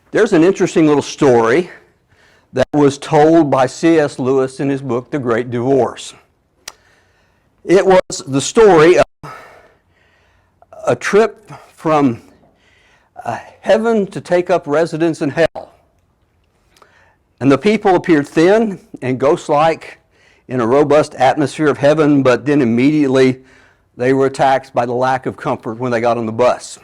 There's an interesting little story that was told by C.S. Lewis in his book, The Great Divorce. It was the story of a trip from heaven to take up residence in hell. And the people appeared thin and ghost-like in a robust atmosphere of heaven, but then immediately they were attacked by the lack of comfort when they got on the bus.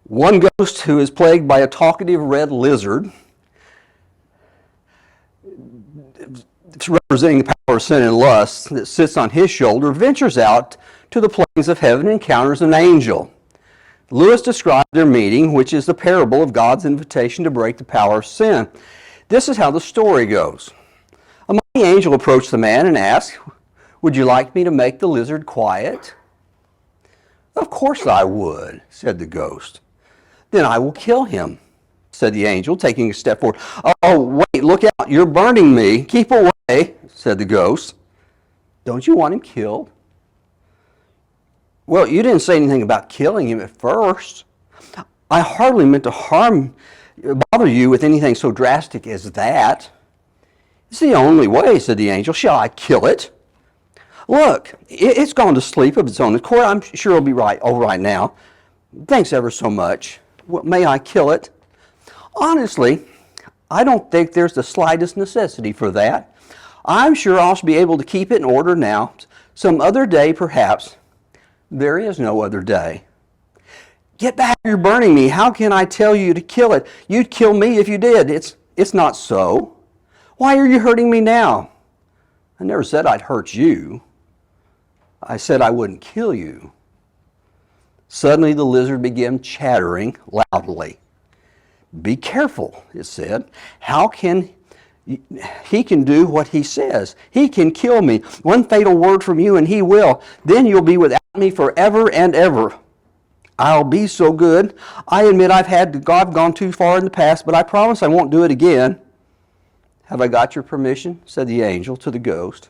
One ghost, who is plagued by a talkative red lizard, representing the power of sin and lust that sits on his shoulder, ventures out to the plains of heaven and encounters an angel. Lewis described their meeting, which is the parable of God's invitation to break the power of sin. This is how the story goes. A mighty angel approached the man and asked, "Would you like me to make the lizard quiet?" "Of course I would," said the ghost. "Then I will kill him," said the angel, taking a step forward. "Oh, wait, look out, you're burning me. Keep away," said the ghost. "Don't you want him killed?" "Well, you didn't say anything about killing him at first." "I hardly meant to bother you with anything so drastic as that." "It's the only way," said the angel. "Shall I kill it?" "Look, it's gone to sleep of its own accord. I'm sure it'll be all right now. Thanks ever so much. May I kill it?" "Honestly, I don't think there's the slightest necessity for that. I'm sure I'll be able to keep it in order now. Some other day, perhaps." "There is no other day." "Get back, you're burning me. How can I tell you to kill it? You'd kill me if you did. It's not so." "Why are you hurting me now?" "I never said I'd hurt you. I said I wouldn't kill you." Suddenly the lizard began chattering loudly. "Be careful," it said. He can do what he says. He can kill me. One fatal word from you and he will. Then you'll be without me forever and ever. I'll be so good. I admit I've gone too far in the past, but I promise I won't do it again." "Have I got your permission?" said the angel to the ghost.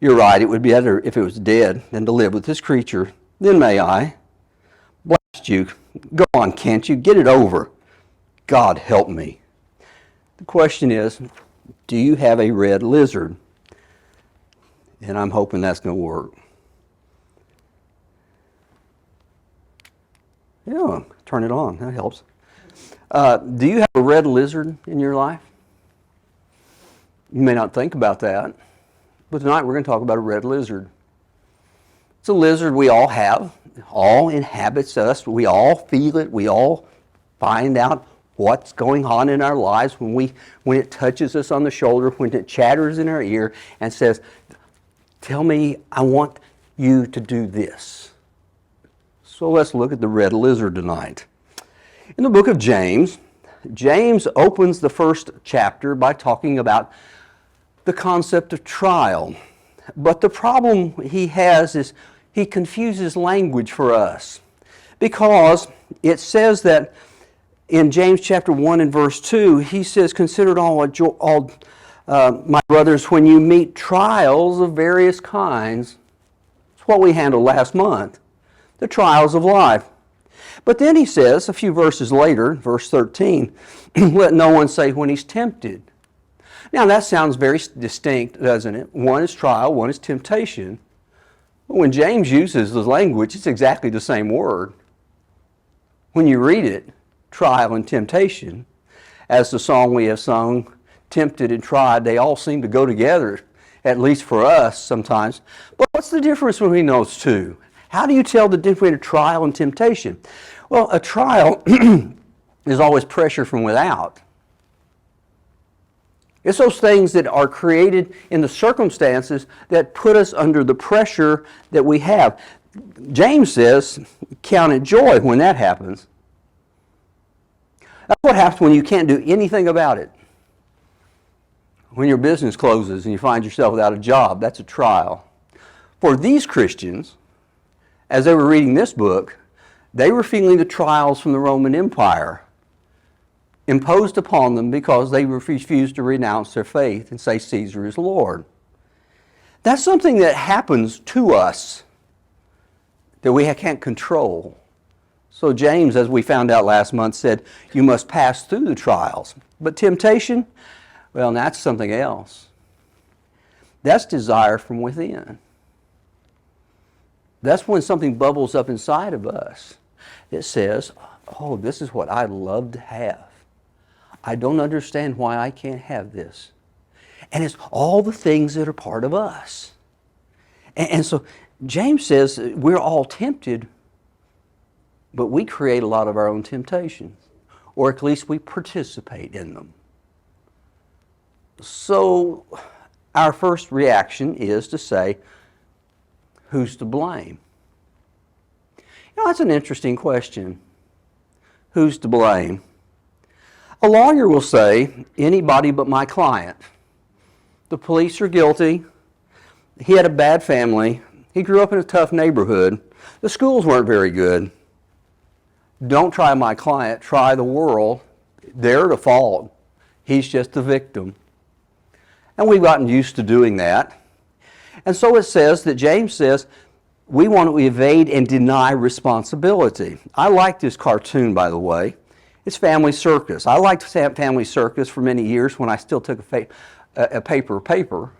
"You're right. It would be better if it was dead than to live with this creature. Then may I?" "Blast you. Go on, can't you? Get it over." "God help me." The question is, do you have a red lizard? And I'm hoping that's going to work. Yeah, turn it on. That helps. Do you have a red lizard in your life? You may not think about that, but tonight we're going to talk about a red lizard. It's a lizard we all have. It all inhabits us. We all feel it. We all find out what's going on in our lives when it touches us on the shoulder, when it chatters in our ear and says, "Tell me, I want you to do this." So let's look at the red lizard tonight. In the book of James, James opens the first chapter by talking about the concept of trial. But the problem he has is he confuses language for us, because it says that in James chapter 1 and verse 2, he says, "Consider it all, my brothers, when you meet trials of various kinds." It's what we handled last month, the trials of life. But then he says, a few verses later, verse 13, "Let no one say when he's tempted." Now that sounds very distinct, doesn't it? One is trial, one is temptation. But when James uses the language, it's exactly the same word. When you read it, trial and temptation, as the song we have sung, "Tempted and Tried," they all seem to go together, at least for us sometimes. But what's the difference between those two? How do you tell the difference between a trial and temptation? Well, a trial is always pressure from without. It's those things that are created in the circumstances that put us under the pressure that we have. James says, count it joy when that happens. That's what happens when you can't do anything about it. When your business closes and you find yourself without a job, that's a trial. For these Christians, as they were reading this book, they were feeling the trials from the Roman Empire imposed upon them because they refused to renounce their faith and say Caesar is Lord. That's something that happens to us that we can't control. So James, as we found out last month, said you must pass through the trials. But temptation, well, that's something else. That's desire from within. That's when something bubbles up inside of us that says, oh, this is what I'd love to have. I don't understand why I can't have this. And it's all the things that are part of us. And so James says we're all tempted, but we create a lot of our own temptations, or at least we participate in them. So our first reaction is to say, who's to blame? You know, that's an interesting question. Who's to blame? A lawyer will say, anybody but my client. The police are guilty. He had a bad family. He grew up in a tough neighborhood. The schools weren't very good. Don't try my client, try the world. They're the fault. He's just the victim. And we've gotten used to doing that. And so it says that James says we want to evade and deny responsibility. I like this cartoon, by the way. It's Family Circus. I liked Family Circus for many years when I still took a paper.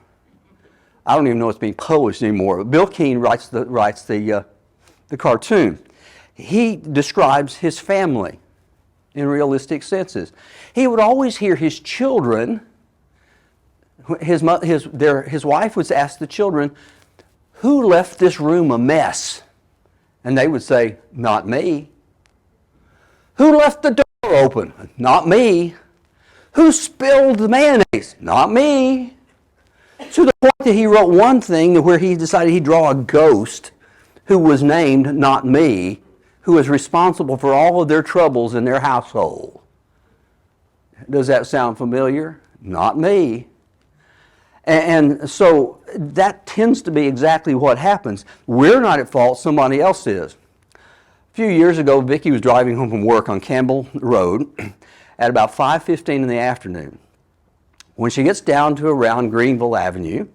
I don't even know it's being published anymore. But Bill Keane writes the cartoon. He describes his family in realistic senses. He would always hear his children. His wife would ask the children, "Who left this room a mess?" And they would say, "Not me." "Who left the door open?" "Not me." "Who spilled the mayonnaise?" "Not me." To the point that he wrote one thing where he decided he'd draw a ghost who was named Not Me, who was responsible for all of their troubles in their household. Does that sound familiar? Not me. And so that tends to be exactly what happens. We're not at fault, somebody else is. A few years ago, Vicki was driving home from work on Campbell Road at about 5:15 in the afternoon. When she gets down to around Greenville Avenue,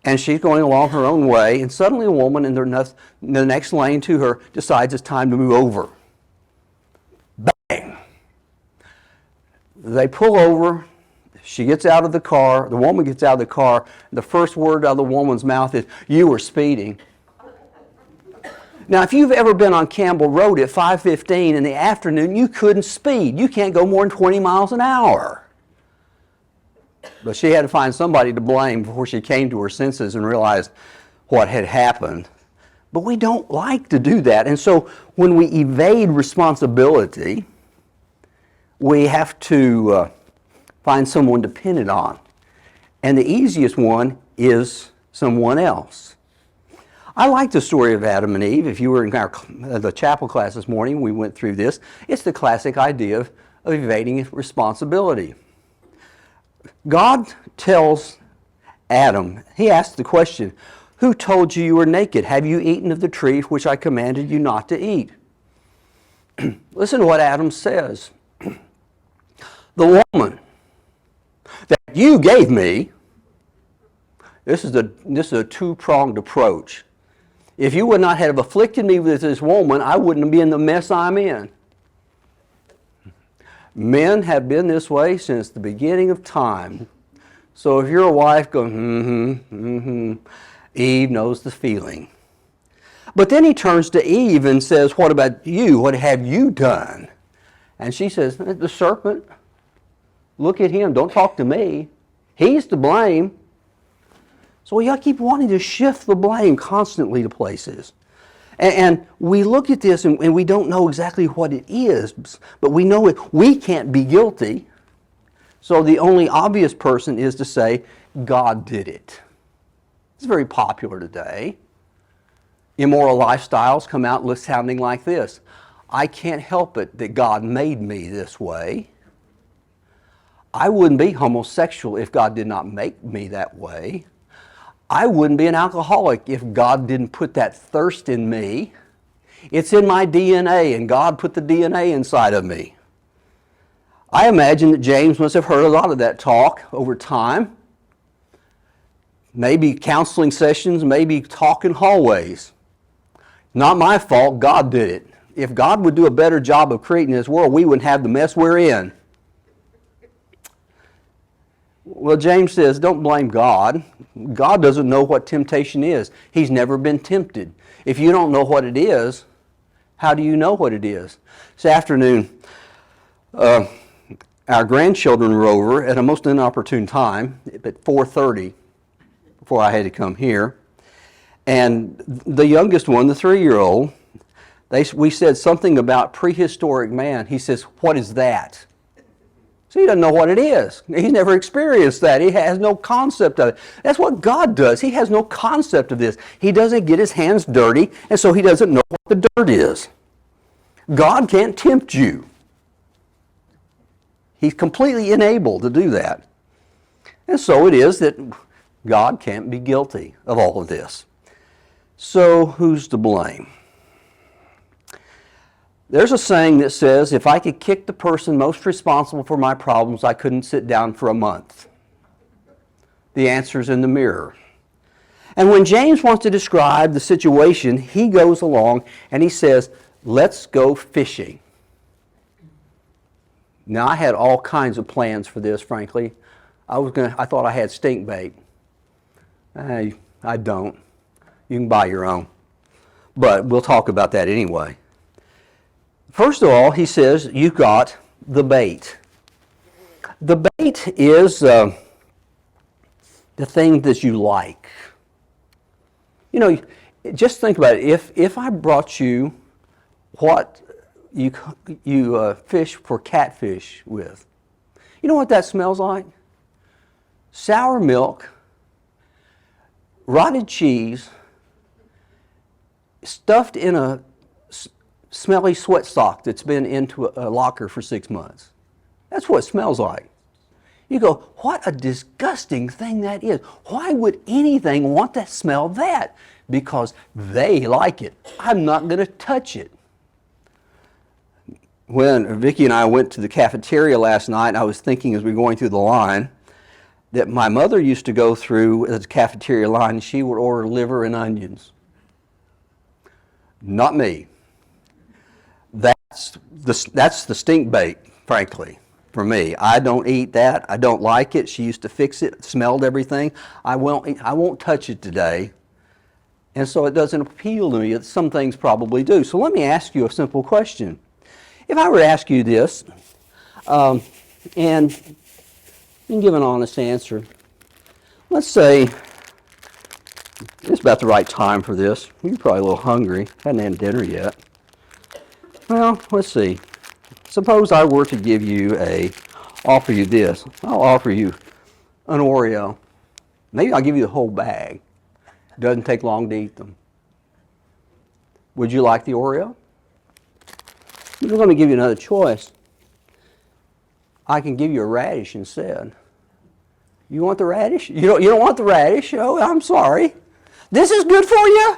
and she's going along her own way, and suddenly a woman in the next lane to her decides it's time to move over. Bang! They pull over. She gets out of the car. The woman gets out of the car. The first word out of the woman's mouth is, "You were speeding." Now, if you've ever been on Campbell Road at 5:15 in the afternoon, you couldn't speed. You can't go more than 20 miles an hour. But she had to find somebody to blame before she came to her senses and realized what had happened. But we don't like to do that. And so when we evade responsibility, we have to find someone to pin it on. And the easiest one is someone else. I like the story of Adam and Eve. If you were in the chapel class this morning, we went through this. It's the classic idea of evading responsibility. God tells Adam, he asks the question, "Who told you you were naked? Have you eaten of the tree which I commanded you not to eat?" Listen to what Adam says. "The woman that you gave me," this is a two-pronged approach. "If you would not have afflicted me with this woman, I wouldn't be in the mess I'm in." Men have been this way since the beginning of time. So if you're a wife, go, Eve knows the feeling. But then he turns to Eve and says, "What about you? What have you done?" And she says, "The serpent. Look at him. Don't talk to me. He's to blame." So we keep wanting to shift the blame constantly to places. And we look at this and we don't know exactly what it is, but we know we can't be guilty. So the only obvious person is to say, God did it. It's very popular today. Immoral lifestyles come out sounding like this: "I can't help it that God made me this way. I wouldn't be homosexual if God did not make me that way. I wouldn't be an alcoholic if God didn't put that thirst in me. It's in my DNA, and God put the DNA inside of me." I imagine that James must have heard a lot of that talk over time. Maybe counseling sessions, maybe talk in hallways. "Not my fault, God did it." if God would do a better job of creating this world, we wouldn't have the mess we're in. Well, James says, don't blame God. God doesn't know what temptation is. He's never been tempted. If you don't know what it is, how do you know what it is? This afternoon, our grandchildren were over at a most inopportune time at 4:30 before I had to come here. And the youngest one, the 3-year-old, we said something about prehistoric man. He says, what is that? So he doesn't know what it is. He's never experienced that. He has no concept of it. That's what God does. He has no concept of this. He doesn't get his hands dirty, and so he doesn't know what the dirt is. God can't tempt you. He's completely unable to do that. And so it is that God can't be guilty of all of this. So who's to blame? There's a saying that says, if I could kick the person most responsible for my problems, I couldn't sit down for a month. The answer's in the mirror. And when James wants to describe the situation, he goes along and he says, let's go fishing. Now, I had all kinds of plans for this, frankly. I thought I had stink bait. I don't. You can buy your own. But we'll talk about that anyway. First of all, he says, you've got the bait. The bait is the thing that you like. You know, just think about it. If I brought you what you fish for catfish with, you know what that smells like? Sour milk, rotted cheese, stuffed in a smelly sweat sock that's been into a locker for 6 months. That's what it smells like. You go, what a disgusting thing that is. Why would anything want to smell that? Because they like it. I'm not going to touch it. When Vicki and I went to the cafeteria last night, I was thinking as we were going through the line that my mother used to go through the cafeteria line and she would order liver and onions. Not me. That's the stink bait, frankly, for me. I don't eat that. I don't like it. She used to fix it, smelled everything. I won't touch it today. And so it doesn't appeal to me. Some things probably do. So let me ask you a simple question. If I were to ask you this, and you can give an honest answer. Let's say it's about the right time for this. You're probably a little hungry. Hadn't had dinner yet. Well, let's see. Suppose I were to offer you this. I'll offer you an Oreo. Maybe I'll give you the whole bag. Doesn't take long to eat them. Would you like the Oreo? I'm going to give you another choice. I can give you a radish instead. You want the radish? You don't want the radish? Oh, I'm sorry. This is good for you.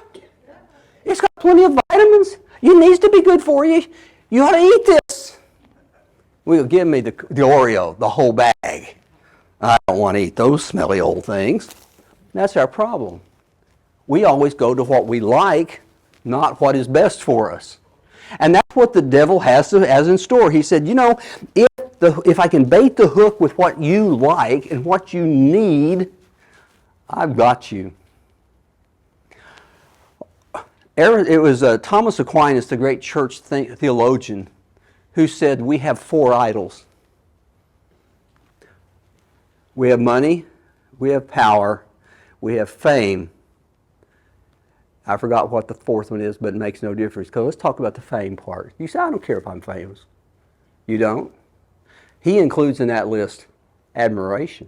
It's got plenty of vitamins. It needs to be good for you. You ought to eat this. Well, give me the Oreo, the whole bag. I don't want to eat those smelly old things. That's our problem. We always go to what we like, not what is best for us. And that's what the devil has in store. He said, you know, if I can bait the hook with what you like and what you need, I've got you. It was Thomas Aquinas, the great church theologian, who said we have 4 idols. We have money, we have power, we have fame. I forgot what the 4th one is, but it makes no difference. Because let's talk about the fame part. You say, I don't care if I'm famous. You don't? He includes in that list admiration.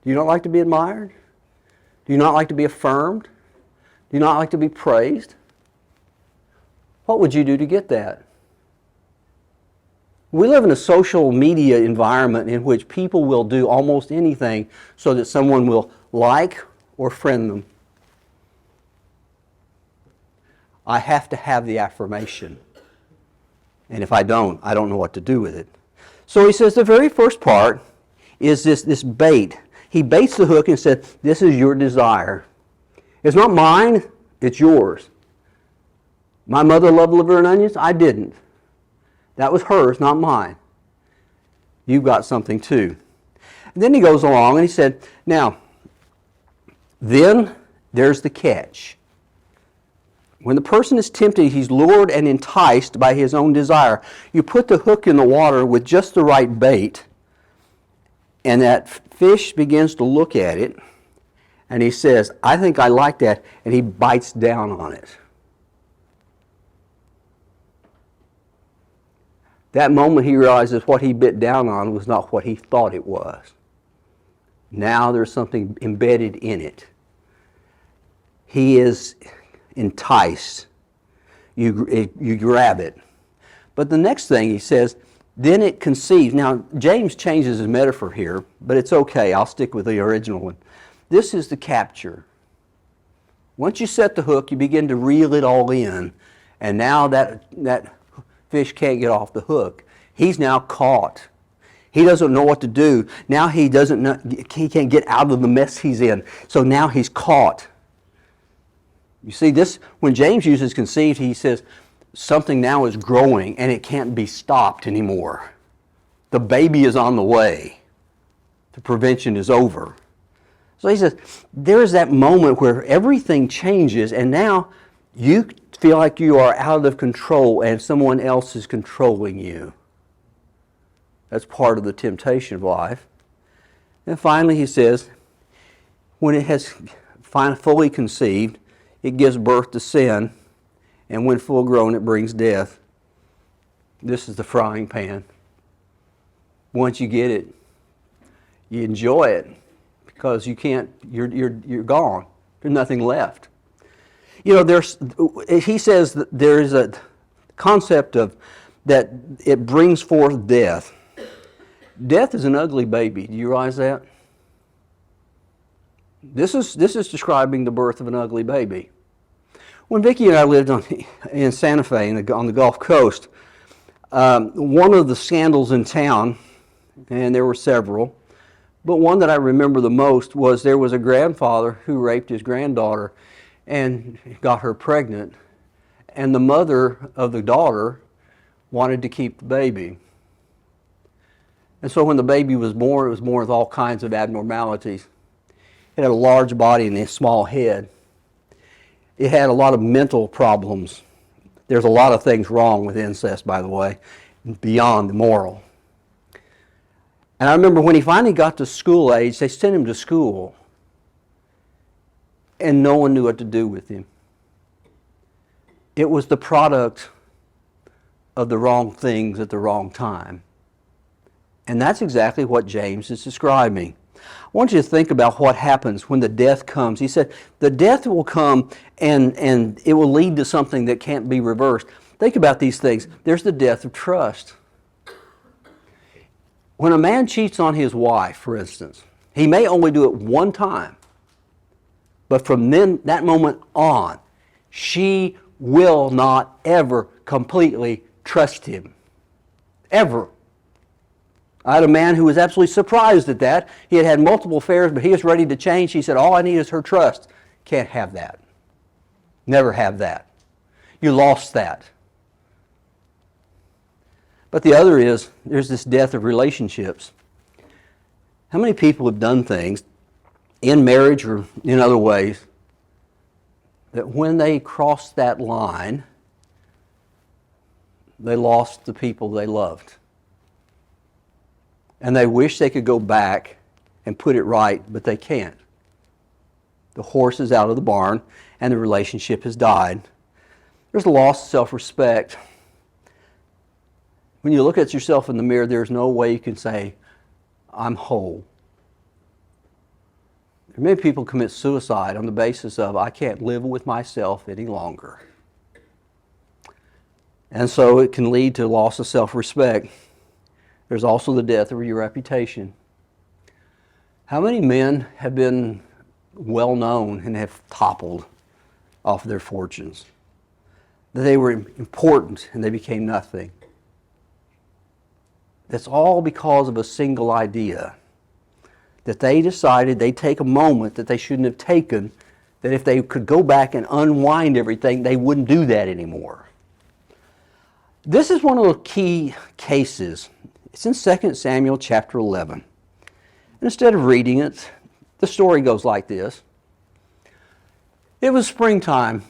Do you not like to be admired? Do you not like to be affirmed? Do you not like to be praised? What would you do to get that? We live in a social media environment in which people will do almost anything so that someone will like or friend them. I have to have the affirmation. And if I don't know what to do with it. So he says the very first part is this bait. He baits the hook and said, this is your desire. It's not mine, it's yours. My mother loved liver and onions? I didn't. That was hers, not mine. You've got something too. And then he goes along and he said, now, then there's the catch. When the person is tempted, he's lured and enticed by his own desire. You put the hook in the water with just the right bait, and that fish begins to look at it, and he says, I think I like that, and he bites down on it. That moment he realizes what he bit down on was not what he thought it was. Now there's something embedded in it. He is enticed. You grab it. But the next thing he says, then it conceives. Now, James changes his metaphor here, but it's okay. I'll stick with the original one. This is the capture. Once you set the hook, you begin to reel it all in, and now that fish can't get off the hook. He's now caught. He doesn't know what to do. Now he can't get out of the mess he's in. So now he's caught. You see this, when James uses conceived, he says something now is growing and it can't be stopped anymore. The baby is on the way. The prevention is over. So he says, there's that moment where everything changes and now you feel like you are out of control and someone else is controlling you. That's part of the temptation of life. And finally he says, when it has fully conceived, it gives birth to sin, and when full grown, it brings death. This is the frying pan. Once you get it, you enjoy it because you can't. You're gone. There's nothing left. You know, he says that there is a concept of that it brings forth death. Death is an ugly baby. Do you realize that? This is describing the birth of an ugly baby. When Vicki and I lived in Santa Fe on the Gulf Coast, one of the scandals in town, and there were several, but one that I remember the most was there was a grandfather who raped his granddaughter and got her pregnant, and the mother of the daughter wanted to keep the baby. And so when the baby was born, it was born with all kinds of abnormalities. It had a large body and a small head. It had a lot of mental problems. There's a lot of things wrong with incest, by the way, beyond the moral. And I remember when he finally got to school age, they sent him to school, and no one knew what to do with him. It was the product of the wrong things at the wrong time. And that's exactly what James is describing. I want you to think about what happens when the death comes. He said, the death will come and it will lead to something that can't be reversed. Think about these things. There's the death of trust. When a man cheats on his wife, for instance, he may only do it one time. But from that moment on, she will not ever completely trust him. Ever. I had a man who was absolutely surprised at that. He had had multiple affairs, but he was ready to change. He said, all I need is her trust. Can't have that. Never have that. You lost that. But the other is, there's this death of relationships. How many people have done things in marriage or in other ways that when they crossed that line, they lost the people they loved? And they wish they could go back and put it right, but they can't. The horse is out of the barn, and the relationship has died. There's a loss of self-respect. When you look at yourself in the mirror, there's no way you can say, I'm whole. Many people commit suicide on the basis of, I can't live with myself any longer. And so it can lead to loss of self-respect. There's also the death of your reputation. How many men have been well known and have toppled off their fortunes? That they were important and they became nothing. That's all because of a single idea. That they decided they'd take a moment that they shouldn't have taken that if they could go back and unwind everything, they wouldn't do that anymore. This is one of the key cases. It's in 2 Samuel chapter 11. And instead of reading it, the story goes like this. It was springtime.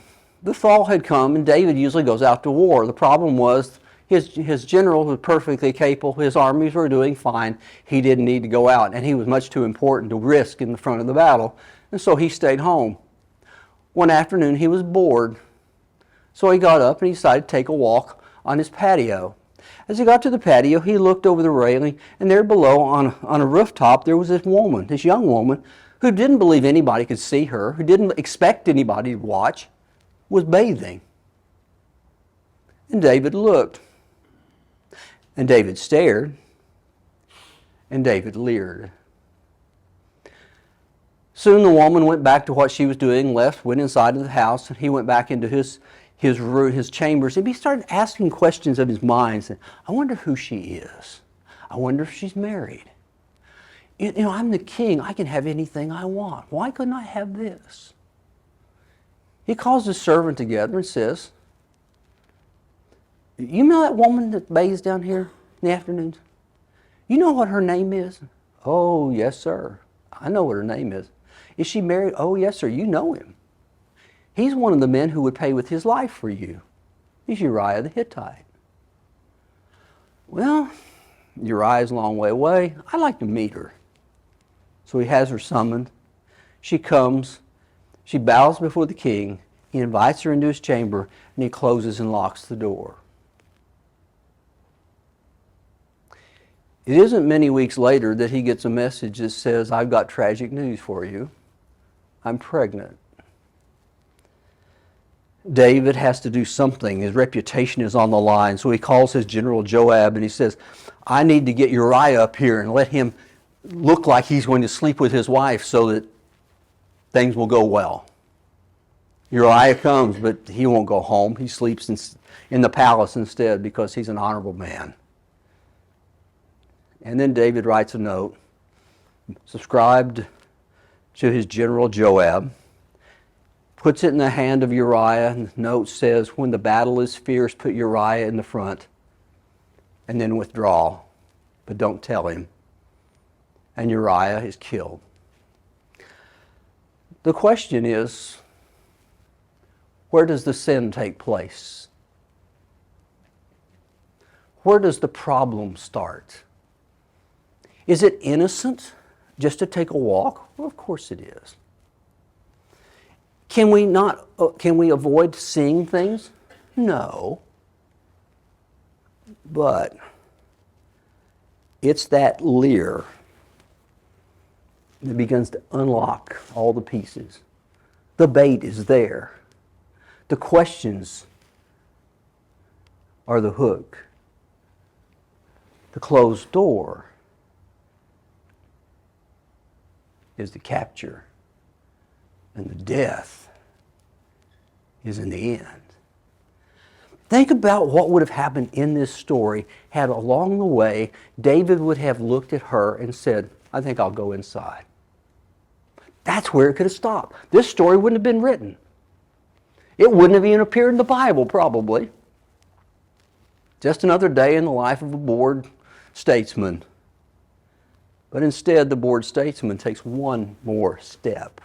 The fall had come, and David usually goes out to war. The problem was his generals were perfectly capable. His armies were doing fine. He didn't need to go out, and he was much too important to risk in the front of the battle. And so he stayed home. One afternoon, he was bored. So he got up and he decided to take a walk on his patio. As he got to the patio, he looked over the railing, and there below on a rooftop, there was this woman, this young woman, who didn't believe anybody could see her, who didn't expect anybody to watch, was bathing. And David looked. And David stared. And David leered. Soon the woman went back to what she was doing, went inside of the house, and he went back into his room, his chambers, and he started asking questions of his mind. Saying, I wonder who she is. I wonder if she's married. You know, I'm the king. I can have anything I want. Why couldn't I have this? He calls his servant together and says, you know that woman that bathes down here in the afternoons? You know what her name is? Oh, yes, sir. I know what her name is. Is she married? Oh, yes, sir. You know him. He's one of the men who would pay with his life for you. He's Uriah the Hittite. Well, Uriah's a long way away. I'd like to meet her. So he has her summoned. She comes. She bows before the king. He invites her into his chamber, and he closes and locks the door. It isn't many weeks later that he gets a message that says, I've got tragic news for you. I'm pregnant. David has to do something. His reputation is on the line. So he calls his general Joab and he says, I need to get Uriah up here and let him look like he's going to sleep with his wife so that things will go well. Uriah comes, but he won't go home. He sleeps in the palace instead because he's an honorable man. And then David writes a note, subscribed to his general Joab, puts it in the hand of Uriah, and the note says, when the battle is fierce, put Uriah in the front, and then withdraw, but don't tell him. And Uriah is killed. The question is, where does the sin take place? Where does the problem start? Is it innocent just to take a walk? Well, of course it is. Can we avoid seeing things? No. But it's that leer that begins to unlock all the pieces. The bait is there. The questions are the hook. The closed door is the capture. And the death is in the end. Think about what would have happened in this story had along the way David would have looked at her and said, I think I'll go inside. That's where it could have stopped. This story wouldn't have been written. It wouldn't have even appeared in the Bible, probably. Just another day in the life of a bored statesman. But instead, the bored statesman takes one more step.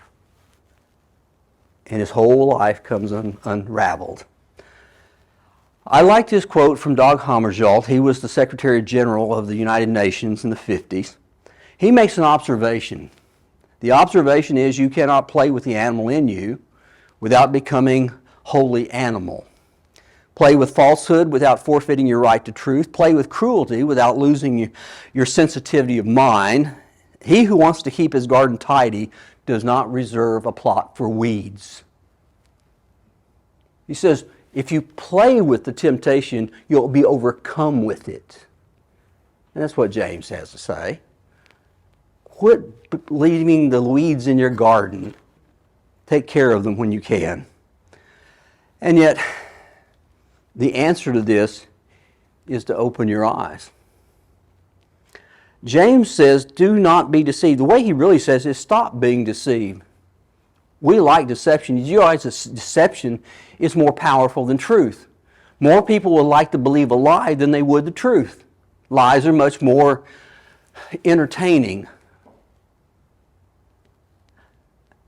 And his whole life comes unraveled. I like this quote from Dag Hammarskjöld. He was the Secretary General of the United Nations in the 50s. He makes an observation. The observation is you cannot play with the animal in you without becoming wholly animal. Play with falsehood without forfeiting your right to truth. Play with cruelty without losing your sensitivity of mind. He who wants to keep his garden tidy does not reserve a plot for weeds. He says, if you play with the temptation, you'll be overcome with it. And that's what James has to say. Quit leaving the weeds in your garden. Take care of them when you can. And yet, the answer to this is to open your eyes. James says, do not be deceived. The way he really says is stop being deceived. We like deception. Did you realize that deception is more powerful than truth? More people would like to believe a lie than they would the truth. Lies are much more entertaining.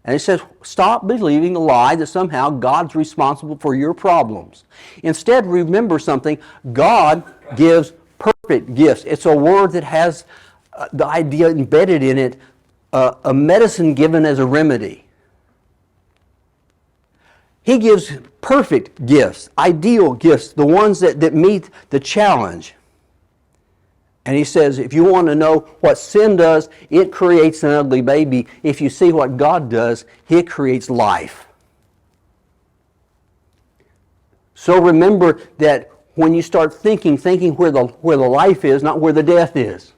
And it says, stop believing the lie that somehow God's responsible for your problems. Instead, remember something. God gives perfect gifts. It's a word that has the idea embedded in it, a medicine given as a remedy. He gives perfect gifts, ideal gifts, the ones that meet the challenge. And he says, if you want to know what sin does, it creates an ugly baby. If you see what God does, He creates life. So remember that when you start thinking where the life is, not where the death is.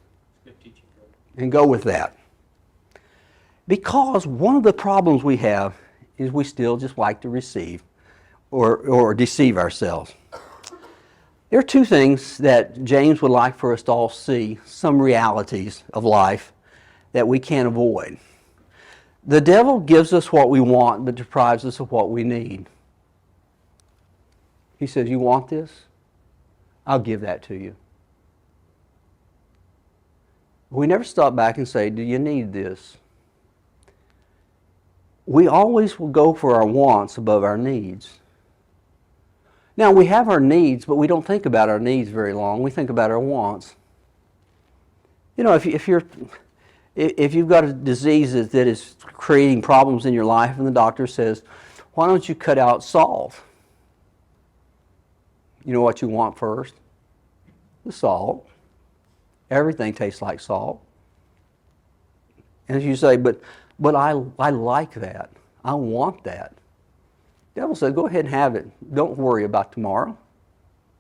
And go with that. Because one of the problems we have is we still just like to receive or deceive ourselves. There are two things that James would like for us to all see, some realities of life that we can't avoid. The devil gives us what we want, but deprives us of what we need. He says, you want this? I'll give that to you. We never stop back and say, do you need this? We always will go for our wants above our needs. Now, we have our needs, but we don't think about our needs very long. We think about our wants. You know, if you've got a disease that is creating problems in your life and the doctor says, why don't you cut out salt? You know what you want first? The salt. Everything tastes like salt. And you say, but I like that. I want that. The devil says, go ahead and have it. Don't worry about tomorrow.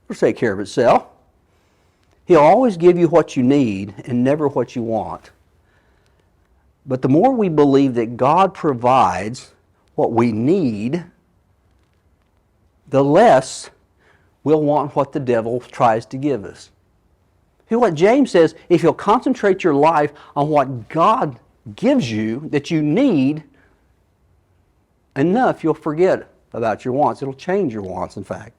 It'll take care of itself. He'll always give you what you need and never what you want. But the more we believe that God provides what we need, the less we'll want what the devil tries to give us. See what James says, if you'll concentrate your life on what God gives you that you need enough, you'll forget about your wants. It'll change your wants, in fact.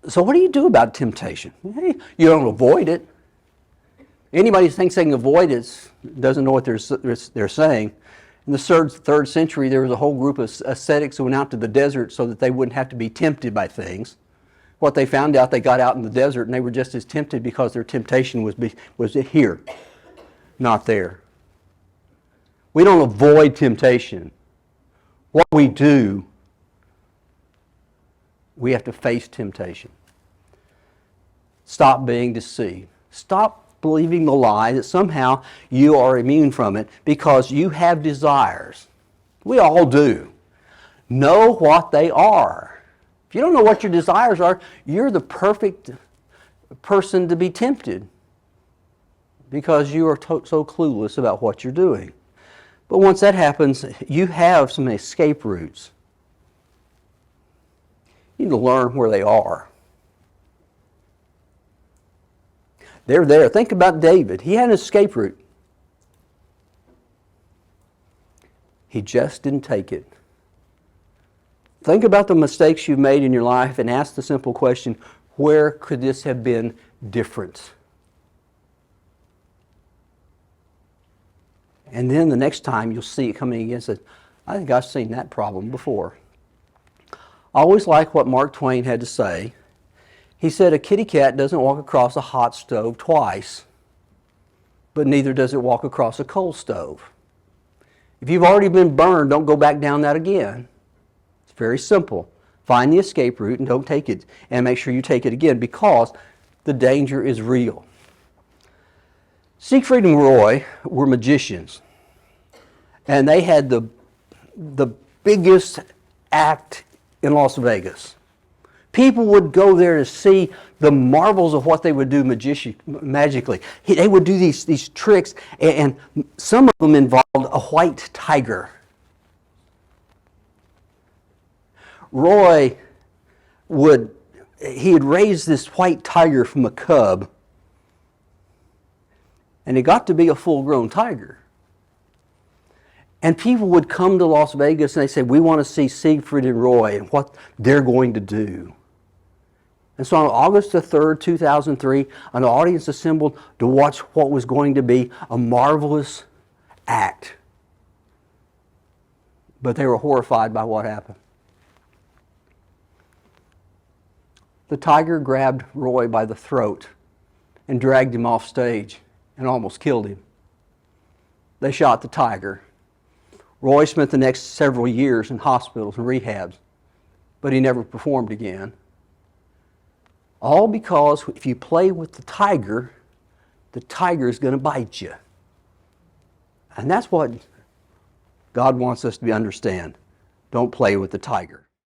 So what do you do about temptation? Hey, you don't avoid it. Anybody who thinks they can avoid it doesn't know what they're saying. In the third century, there was a whole group of ascetics who went out to the desert so that they wouldn't have to be tempted by things. What they found out, they got out in the desert and they were just as tempted because their temptation was here, not there. We don't avoid temptation. What we do, we have to face temptation. Stop being deceived. Stop believing the lie that somehow you are immune from it because you have desires. We all do. Know what they are. If you don't know what your desires are, you're the perfect person to be tempted because you are so clueless about what you're doing. But once that happens, you have some escape routes. You need to learn where they are. They're there. Think about David. He had an escape route. He just didn't take it. Think about the mistakes you've made in your life and ask the simple question, where could this have been different? And then the next time you'll see it coming against it. I think I've seen that problem before. I always like what Mark Twain had to say. He said, a kitty cat doesn't walk across a hot stove twice, but neither does it walk across a coal stove. If you've already been burned, don't go back down that again. It's very simple. Find the escape route and don't take it, and make sure you take it again because the danger is real. Siegfried and Roy were magicians, and they had the biggest act in Las Vegas. People would go there to see the marvels of what they would do magically. They would do these tricks, and some of them involved a white tiger. Roy had raised this white tiger from a cub, and it got to be a full-grown tiger. And people would come to Las Vegas and they said, we want to see Siegfried and Roy and what they're going to do. And so on August the 3rd, 2003, an audience assembled to watch what was going to be a marvelous act. But they were horrified by what happened. The tiger grabbed Roy by the throat and dragged him off stage and almost killed him. They shot the tiger. Roy spent the next several years in hospitals and rehabs, but he never performed again. All because if you play with the tiger is going to bite you. And that's what God wants us to understand. Don't play with the tiger.